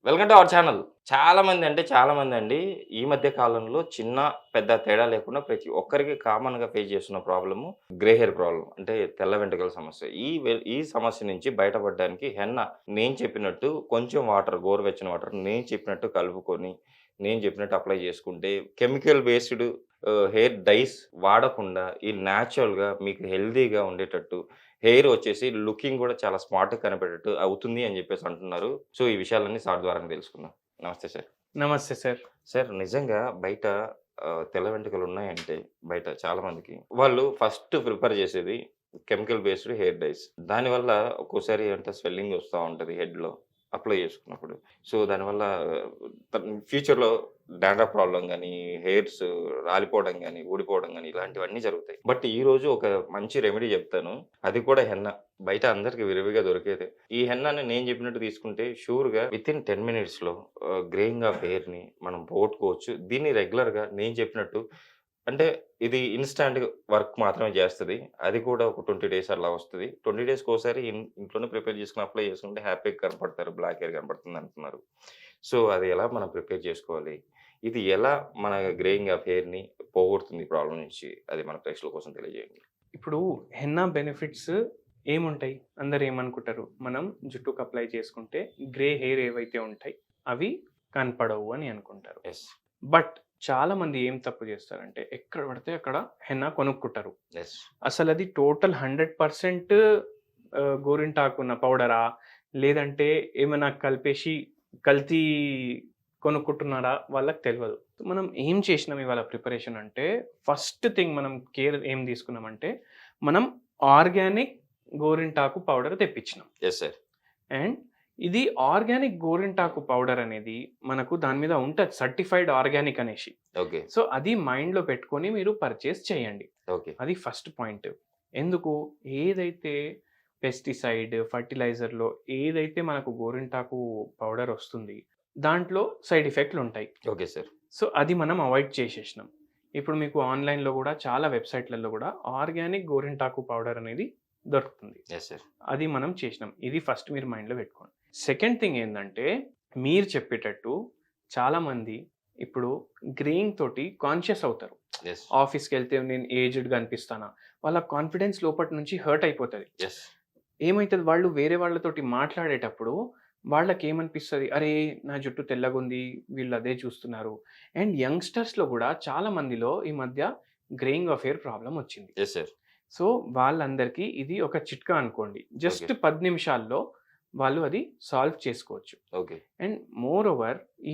Welcome to our channel. చాలా మంది అండి ఈ మధ్య కాలంలో చిన్న, పెద్ద తేడా లేకుండా ప్రతి ఒక్కరికి కామన్‌గా ఫేస్ చేస్తున్న ప్రాబ్లము గ్రే హెయిర్ ప్రాబ్లమ్. అంటే తెల్ల వెంట్రుకల సమస్య. ఈ సమస్య నుంచి బయటపడడానికి హెన్నా నేను చెప్పినట్టు కొంచెం వాటర్, గోరువెచ్చని వాటర్ నేను చెప్పినట్టు కలుపుకొని, నేను చెప్పినట్టు అప్లై చేసుకుంటే కెమికల్ బేస్డ్ హెయిర్ డైస్ వాడకుండా ఈ న్యాచురల్‌గా మీకు హెల్తీగా ఉండేటట్టు హెయిర్ వచ్చేసి లుకింగ్ గూడా చాలా స్మార్ట్‌గా కనపడేటట్టు అవుతుంది అని జెప్పేసి అంటున్నారు. సో, ఈ విషయాలన్నీ సార్ ద్వారానే తెలుసుకుందాం. నమస్తే సార్. నమస్తే సార్. సార్ నిజంగా బయట తెల్ల వెంట్రుకలున్నాయంటే బయట చాలా మందికి వాళ్ళు ఫస్ట్ ప్రిఫర్ చేసేది కెమికల్ బేస్డ్ హెయిర్ డైస్. దానివల్ల ఒక్కోసారి అంటే స్వెల్లింగ్ వస్తా ఉంటది హెడ్‌లో అప్లై చేసుకున్నప్పుడు. సో, దానివల్ల ఫ్యూచర్‌లో డాండ్రఫ్ ప్రాబ్లమ్ గాని, హెయిర్స్ రాలిపోవడం గాని, ఊడిపోవడం గాని ఇలాంటివన్నీ జరుగుతాయి. బట్ ఈరోజు ఒక మంచి రెమెడీ చెప్తాను. అది కూడా హెన్నా. బయట అందరికి విరివిగా దొరికేదే. ఈ హెన్నాని నేను చెప్పినట్టు తీసుకుంటే షూర్‌గా వితిన్ 10 మినిట్స్‌లో గ్రేయింగ్ ఆఫ్ హెయిర్‌ని మనం పోగొట్టుకోవచ్చు. దీన్ని రెగ్యులర్‌గా నేను చెప్పినట్టు అంటే ఇది ఇన్‌స్టాంట్ వర్క్ మాత్రమే చేస్తది. అది కూడా ఒక 20 డేస్ అలా వస్తది. 20 డేస్‌కోసారి ఇంట్లోనే ప్రిపేర్ చేసుకొని అప్లై చేసుకుంటే హ్యాపీగా కనపడతారు. బ్లాక్ హెయిర్ కనపడుతుంది అంటున్నారు. సో, అది ఎలా మనం ప్రిపేర్ చేసుకోవాలి? ఇది ఎలా మన గ్రేయింగ్ ఆఫ్ హెయిర్‌ని పోగొడుతుంది ఈ ప్రాబ్లమ్ నుంచి? అది మన ప్రేక్షకుల కోసం తెలియజేయండి. ఇప్పుడు హెన్నా బెనిఫిట్స్ ఏముంటాయి? అందరూ ఏమనుకుంటారు? మనం జుట్టుకి అప్లై చేసుకుంటే గ్రే హెయిర్ ఏవైతే ఉంటాయి అవి కనపడవు అని అనుకుంటారు. యెస్. బట్ చాలామంది ఏం తప్పు చేస్తారంటే ఎక్కడ పడితే అక్కడ హెన్నా కొనుక్కుంటారు. యెస్. అసలది టోటల్ 100% గోరింటాకున్న పౌడరా? లేదంటే ఏమైనా కలిపేసి కల్తీ కొనుక్కుంటున్నారా? వాళ్ళకి తెలవదు. మనం ఏం చేసినాం ఇవాళ ప్రిపరేషన్ అంటే ఫస్ట్ థింగ్ మనం కేర్ ఏం తీసుకున్నామంటే మనం ఆర్గానిక్ గోరింటాకు పౌడర్ తెప్పించినాం. Yes sir. అండ్ ఇది ఆర్గానిక్ గోరింటాకు పౌడర్ అనేది మనకు దాని మీద ఉంటది సర్టిఫైడ్ ఆర్గానిక్ అనేసి. ఓకే. సో, అది మైండ్‌లో పెట్టుకొని మీరు పర్చేజ్ చేయండి. ఓకే. అది ఫస్ట్ పాయింట్. ఎందుకు? ఏదైతే పెస్టిసైడ్, ఫర్టిలైజర్‌లో ఏదైతే మనకు గోరింటాకు పౌడర్ వస్తుంది, దాంట్లో సైడ్ ఎఫెక్ట్‌లుంటాయి. Okay sir. సో, అది మనం అవాయిడ్ చేసేసినాం. ఇప్పుడు మీకు ఆన్‌లైన్‌లో గూడా చాలా వెబ్‌సైట్‌లలో గూడా ఆర్గానిక్ గోరింటాకు పౌడర్ అనేది దొరుకుతుంది. Yes sir. అది మనం చేసినాం. ఇది ఫస్ట్ మీరు మైండ్‌లో పెట్టుకోండి. సెకండ్ థింగ్ ఏందంటే, మీరు చెప్పేటట్టు చాలామంది ఇప్పుడు గ్రేయింగ్ తోటి కాన్షియస్ అవుతారు. యెస్. ఆఫీస్‌కెళ్తే నేను ఏజ్డ్‌గా అనిపిస్తానా? వాళ్ళ కాన్ఫిడెన్స్ లోపటి నుంచి హర్ట్ అయిపోతది. యెస్. ఏమైతది వాళ్ళు వేరే వాళ్ళతోటి మాట్లాడేటప్పుడు వాళ్ళకేమనిపిస్తది, అరే! నా జుట్టు తెల్లగుంది, వీళ్ళు అదే చూస్తున్నారు. అండ్ యంగ్‌స్టర్స్‌లో గూడా చాలా మందిలో ఈ మధ్య గ్రేయింగ్ ఆఫ్ హెయిర్ ప్రాబ్లమ్ వచ్చింది. Yes sir. సో, వాళ్ళందరికీ ఇది ఒక చిట్కా అనుకోండి. Just okay. 10 నిమిషాల్లో వాళ్ళు అది సాల్వ్ చేసుకోవచ్చు. ఓకే. అండ్ మోర్ ఓవర్ ఈ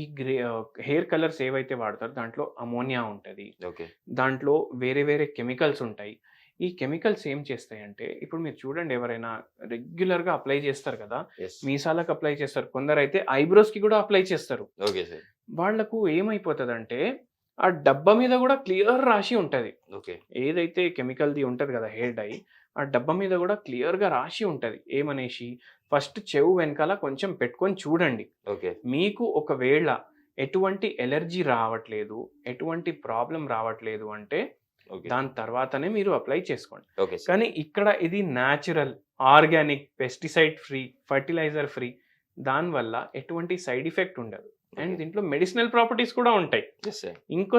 హెయిర్ కలర్స్ ఏవైతే వాడతారో దాంట్లో అమోనియా ఉంటది. ఓకే. దాంట్లో వేరే వేరే కెమికల్స్ ఉంటాయి. ఈ కెమికల్స్ ఏం చేస్తాయంటే ఇప్పుడు మీరు చూడండి ఎవరైనా రెగ్యులర్‌గా అప్లై చేస్తారు కదా! యెస్. మీసాలకు అప్లై చేస్తారు. కొందరైతే ఐబ్రోస్‌కి కూడా అప్లై చేస్తారు. Okay sir. వాళ్ళకు ఏమైపోతదంటే ఆ డబ్బా మీద కూడా క్లియర్ రాసి ఉంటది. ఓకే. ఏదైతే కెమికల్‌ది ఉంటది కదా! Hair dye. ఆ డబ్బా మీద గూడా క్లియర్‌గా రాసి ఉంటది. ఏమనేసి, ఫస్ట్ చెవు వెనకాల కొంచెం పెట్టుకొని చూడండి. ఓకే. మీకు ఒకవేళ ఎటువంటి ఎలర్జీ రావట్లేదు, ఎటువంటి ప్రాబ్లమ్ రావట్లేదు అంటే, ఓకే. దాని తర్వాతనే మీరు అప్లై చేసుకోండి. Okay sir. కానీ ఇక్కడ ఇది natural, organic, pesticide free, fertiliser free. దానివల్ల ఎటువంటి సైడ్ ఎఫెక్ట్ ఉండదు. And okay. దీంట్లో మెడిసినల్ ప్రాపర్టీస్ కూడా ఉంటాయి. Yes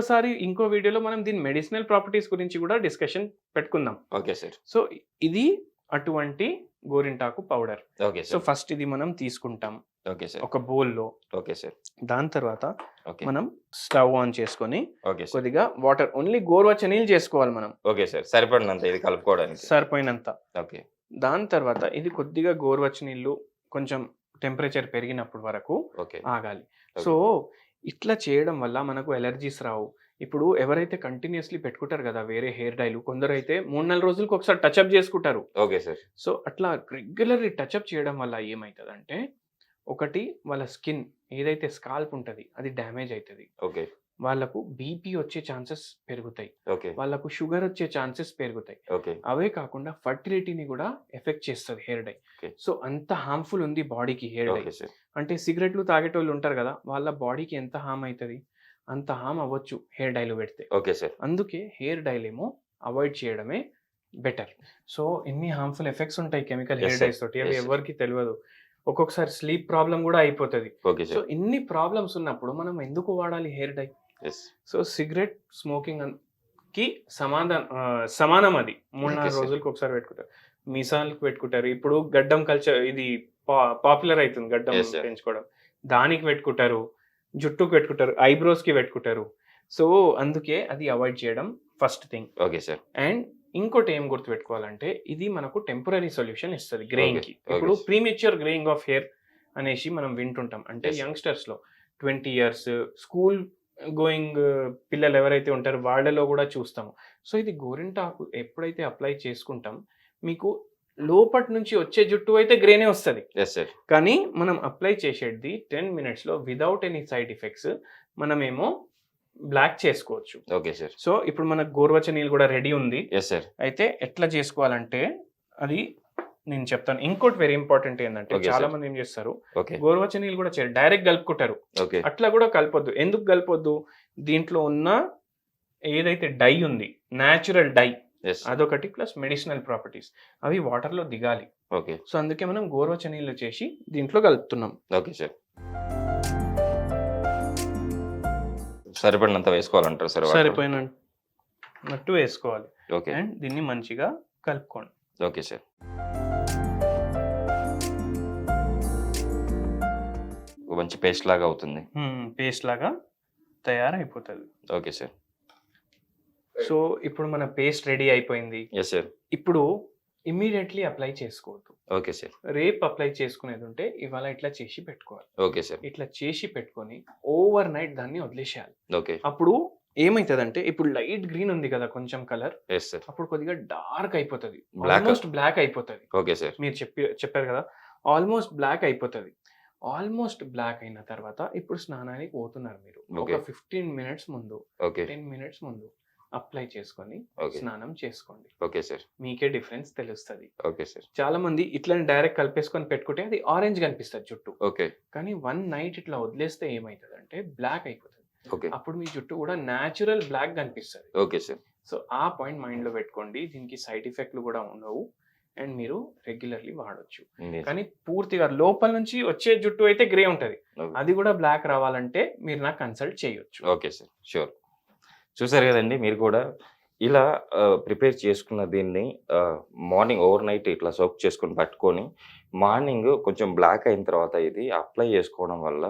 sir. ఇంకో వీడియోలో మనం దీని మెడిసినల్ ప్రాపర్టీస్ గురించి కూడా డిస్కషన్ పెట్టుకుందాం. Okay sir. సో, ఇది అటువంటి గోరింటాకు powder. Okay so, sir. First ఇది మనం తీసుకుంటాం ఓకే సార్. ఒక బౌల్‌లో. Okay sir. దాని తర్వాత ఓకే. మనం స్టవ్ ఆన్ చేసుకొని ఓకే సార్. కొద్దిగా వాటర్ ఓన్లీ గోరువెచ్చని నీళ్ళు చేసుకోవాలి మనం. Okay sir. సరిపడినంత ఇది కలుపుకోవడానికి. సరిపోయినంత. ఓకే. దాని తర్వాత ఇది కొద్దిగా గోరువెచ్చని నీళ్ళు కొంచెం టెంపరేచర్ పెరిగినప్పుడు వరకు ఓకే. ఆగాలి. ఓకే. సో, ఇట్లా చేయడం వల్ల మనకు అలెర్జీస్ రావు. ఇప్పుడు ఎవరైతే కంటిన్యూయస్‌లీ పెట్టుకుంటారు గదా! వేరే హెయిర్ డైలు కొందరైతే 3, 4 రోజులకి ఒకసారి టచప్ చేసుకుంటారు. Okay sir. సో, అట్లా రెగ్యులర్‌లీ టచప్ చేయడం వల్ల ఏమైతదంటే, ఒకటి వాళ్ళ స్కిన్ ఏదైతే స్కాల్ప్ ఉంటది అది డ్యామేజ్ అయితది. ఓకే. వాళ్ళకు బీపీ వచ్చే ఛాన్సెస్ పెరుగుతాయి. ఓకే. వాళ్ళకు షుగర్ వచ్చే ఛాన్సెస్ పెరుగుతాయి. ఓకే. అవే కాకుండా ఫర్టిలిటీని గూడా ఎఫెక్ట్ చేస్తది హెయిర్ డై. ఓకే. సో, అంత హార్మ్‌ఫుల్ ఉంది బాడీకి హెయిర్ డై. Okay sir. అంటే సిగరెట్లు తాగేటోళ్ళు ఉంటారు గదా! వాళ్ళ బాడీకి ఎంత హార్మ్ అయితది? అంత హార్మ్ అవ్వచ్చు హెయిర్ డైలు పెడితే. Okay sir. అందుకే హెయిర్ డైలేమో అవాయిడ్ చేయడమే బెటర్. సో, ఎన్ని హార్మ్‌ఫుల్ ఎఫెక్ట్స్ ఉంటాయి chemical yes hair sir. Dyes తోటి. అవి యెస్ సార్. ఎవ్వరికీ తెలవదు. ఒక్కొక్కసారి స్లీప్ ప్రాబ్లం కూడా అయిపోతుంది. Okay so sir. ఇన్ని ప్రాబ్లమ్స్ ఉన్నప్పుడు మనం ఎందుకు వాడాలి hair dye? Yes. So cigarette smoking కి సమానం అది. 3, ఓకే 4 సార్. రోజులకి ఒకసారి పెట్టుకుంటారు. మీసాలకు పెట్టుకుంటారు. ఇప్పుడు గడ్డం కల్చర్ ఇది పాపులర్ అవుతుంది గడ్డం Yes, sir. పెంచుకోవడం. దానికి పెట్టుకుంటారు. జుట్టుకు పెట్టుకుంటారు. ఐబ్రోస్‌కి పెట్టుకుంటారు. సో అందుకే అది అవాయిడ్ చేయడం first thing. Okay sir. And ఇంకోటి ఏం గుర్తుపెట్టుకోవాలంటే ఇది మనకు టెంపరరీ సొల్యూషన్ ఇస్తది గ్రేయింగ్‌కి. Okay, okay, ఇప్పుడు sir. Premature greying of hair అనేసి మనం వింటుంటాం. అంటే Yes, sir. యంగ్‌స్టర్స్‌లో 20 years school going పిల్లలు ఎవరైతే ఉంటారో వాళ్ళలో కూడా చూస్తాము. సో ఇది గోరింటాకు ఎప్పుడైతే అప్లై చేసుకుంటాం మీకు లోపటి నుంచి వచ్చే జుట్టు అయితే గ్రేనే వస్తది. Yes sir. కానీ మనం అప్లై చేసేది 10 మినిట్స్‌లో వితౌట్ ఎనీ సైడ్ ఎఫెక్ట్స్ మనమేమో బ్లాక్ చేసుకోవచ్చు. Okay sir. సో ఇప్పుడు మనకు గోరువెచ్చనీళ్ళు కూడా రెడీ ఉంది. Yes sir. అయితే ఎట్లా చేసుకోవాలంటే అది నేను చెప్తాను. ఇంకోటి వెరీ ఇంపార్టెంట్ ఏంటంటే Okay, చాలా sir. మంది ఏం చేస్తారు ఓకే. గోరువెచ్చనీళ్ళు కూడా చేయరు, డైరెక్ట్ కలుపుకుంటారు. ఓకే. అట్లా కూడా కలపొద్దు. ఎందుకు కలపొద్దు? దీంట్లో ఉన్న ఏదైతే డై ఉంది న్యాచురల్ డై యెస్. అదొకటి ప్లస్ మెడిసినల్ ప్రాపర్టీస్ అవి వాటర్లో దిగాలి. ఓకే. సో అందుకే మనం గోరువెచ్చనీళ్ళు చేసి దీంట్లో కలుపుతున్నాం. Okay sir. సరిపడినంత వేసుకోవాలంటారు సార్ వాటర్? సరిపోయినట్టు వేసుకోవాలి. ఓకే. అండ్ దీన్ని మంచిగా కలుపుకోండి. Okay sir. ఒక మంచి పేస్ట్ లాగా అవుతుంది. పేస్ట్ లాగా తయారైపోతుంది. Okay sir. సో ఇప్పుడు మన పేస్ట్ రెడీ అయిపోయింది. Yes sir. ఇప్పుడు ఇమ్మీడియట్లీ అప్లై చేసుకోవద్దు. Okay sir. రేపు అప్లై చేసుకునేది ఉంటే ఇవాళ ఇట్లా చేసి పెట్టుకోవాలి. Okay sir. ఇట్లా చేసి పెట్టుకొని ఓవర్ నైట్ దాన్ని వదిలేసేయాలి. ఓకే. అప్పుడు ఏమైతుందంటే ఇప్పుడు లైట్ గ్రీన్ ఉంది కదా కొంచెం కలర్, యెస్ సార్. అప్పుడు కొద్దిగా డార్క్ అయిపోతుంది. Black. ఆల్మోస్ట్ బ్లాక్ అయిపోతుంది. Okay sir. మీరు చెప్పారు కదా ఆల్మోస్ట్ బ్లాక్ అయిపోతుంది. ఆల్మోస్ట్ బ్లాక్ అయిన తర్వాత ఇప్పుడు స్నానానికి పోతున్నారు మీరు. ఒక Okay. 15 మినిట్స్ ముందు ఓకే. 10 మినిట్స్ ముందు అప్లై చేసుకొని ఓకే. స్నానం చేసుకోండి. Okay sir. మీకే డిఫరెన్స్ తెలుస్తుంది. Okay sir. చాలా మంది ఇట్లని డైరెక్ట్ కలిపేసుకొని పెట్టుకుంటే అది ఆరెంజ్ కనిపిస్తుంది జుట్టు. ఓకే. కానీ 1 నైట్ ఇట్లా వదిలేస్తే ఏమవుతుంది అంటే బ్లాక్ అయిపోతుంది. ఓకే. అప్పుడు మీ జుట్టు కూడా న్యాచురల్ బ్లాక్ కనిపిస్తుంది. Okay sir. సో ఆ పాయింట్ మైండ్ లో పెట్టుకోండి. దీనికి సైడ్ ఎఫెక్ట్లు కూడా ఉండవు అండ్ మీరు రెగ్యులర్లీ వాడొచ్చు. కానీ పూర్తిగా లోపల నుంచి వచ్చే జుట్టు అయితే గ్రే ఉంటది. అది కూడా బ్లాక్ రావాలంటే మీరు నాకు కన్సల్ట్ చేయొచ్చు. Okay sir. షూర్. చూసారు కదండి మీరు కూడా ఇలా ప్రిపేర్ చేసుకున్న దీన్ని మార్నింగ్ ఓవర్ నైట్ ఇట్లా సోక్ చేసుకొని పట్టుకొని మార్నింగ్ కొంచెం బ్లాక్ అయిన తర్వాత ఇది అప్లై చేసుకోవడం వల్ల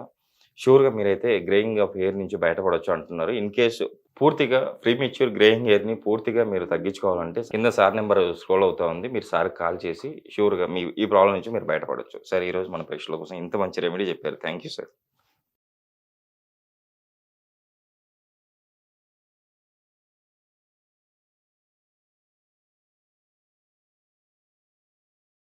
షూర్గా మీరైతే గ్రేయింగ్ ఆఫ్ హెయిర్ నుంచి బయటపడవచ్చు అంటున్నారు. ఇన్ కేసు పూర్తిగా ప్రీమెచ్యూర్ గ్రేయింగ్ హెయిర్ని పూర్తిగా మీరు తగ్గించుకోవాలంటే కింద సార్ నెంబర్ స్క్రోల్ అవుతా ఉంది. మీరు సార్కి కాల్ చేసి షూర్గా మీ ఈ ప్రాబ్లం నుంచి మీరు బయటపడవచ్చు. సార్ ఈరోజు మన ప్రేక్షకుల కోసం ఇంత మంచి రెమెడీ చెప్పారు. Thank you sir.